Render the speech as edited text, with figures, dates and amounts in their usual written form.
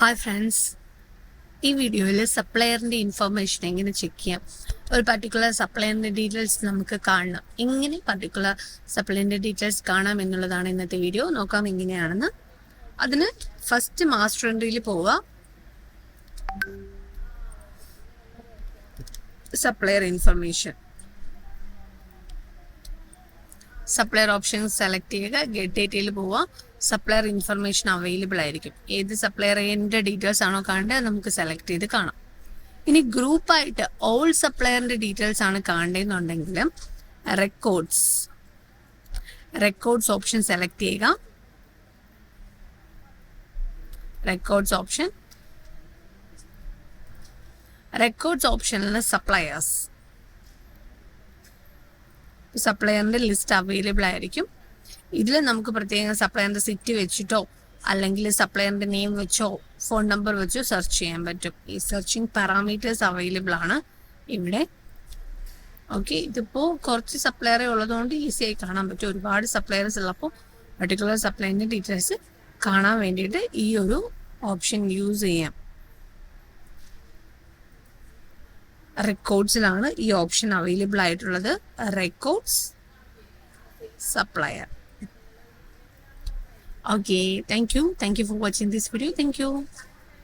Hi friends, ഈ വീഡിയോയിൽ സപ്ലയറിൻ്റെ information എങ്ങനെ ചെക്ക് ചെയ്യാം, ഒരു പർട്ടിക്കുലർ സപ്ലയറിൻ്റെ ഡീറ്റെയിൽസ് നമുക്ക് കാണണം, എങ്ങനെ പർട്ടിക്കുലർ സപ്ലയറിൻ്റെ ഡീറ്റെയിൽസ് കാണാം എന്നുള്ളതാണ് ഇന്നത്തെ വീഡിയോ. നോക്കാം എങ്ങനെയാണെന്ന്. അതിന് ഫസ്റ്റ് മാസ്റ്റർ എൻട്രിയിൽ പോവുക, supplier information, supplier option select ചെയ്യുക, ഗെറ്റ് ഡേറ്റയിൽ പോവുക. സപ്ലയർ ഇൻഫർമേഷൻ അവൈലബിൾ ആയിരിക്കും. ഏത് സപ്ലയറിൻ്റെ ഡീറ്റെയിൽസ് ആണോ കാണേണ്ടത് നമുക്ക് സെലക്ട് ചെയ്ത് കാണാം. ഇനി ഗ്രൂപ്പായിട്ട് ഓൾ സപ്ലയറിൻ്റെ ഡീറ്റെയിൽസ് ആണ് കാണേണ്ടതെന്നുണ്ടെങ്കിൽ റെക്കോർഡ്സ് ഓപ്ഷൻ സെലക്ട് ചെയ്യുക. റെക്കോർഡ്സ് ഓപ്ഷനിൽ സപ്ലയറിൻ്റെ ലിസ്റ്റ് അവൈലബിൾ ആയിരിക്കും. ഇതിൽ നമുക്ക് പ്രത്യേകം സപ്ലയറിൻ്റെ സിറ്റി വെച്ചിട്ടോ അല്ലെങ്കിൽ സപ്ലയറിൻ്റെ നെയിം വെച്ചോ ഫോൺ നമ്പർ വെച്ചോ സെർച്ച് ചെയ്യാൻ പറ്റും. ഈ സെർച്ചിങ് പാരാമീറ്റേഴ്സ് അവൈലബിൾ ആണ് ഇവിടെ. ഓക്കെ, ഇതിപ്പോൾ കുറച്ച് സപ്ലയറേ ഉള്ളതുകൊണ്ട് ഈസി ആയി കാണാൻ പറ്റും. ഒരുപാട് സപ്ലയേഴ്സ് ഉള്ളപ്പോൾ പർട്ടിക്കുലർ സപ്ലയറിൻ്റെ ഡീറ്റെയിൽസ് കാണാൻ വേണ്ടിയിട്ട് ഈ ഒരു ഓപ്ഷൻ യൂസ് ചെയ്യാം. റെക്കോർഡ്സിലാണ് ഈ ഓപ്ഷൻ അവൈലബിൾ ആയിട്ടുള്ളത്. Records supplier. Okay, thank you for watching this video. Thank you.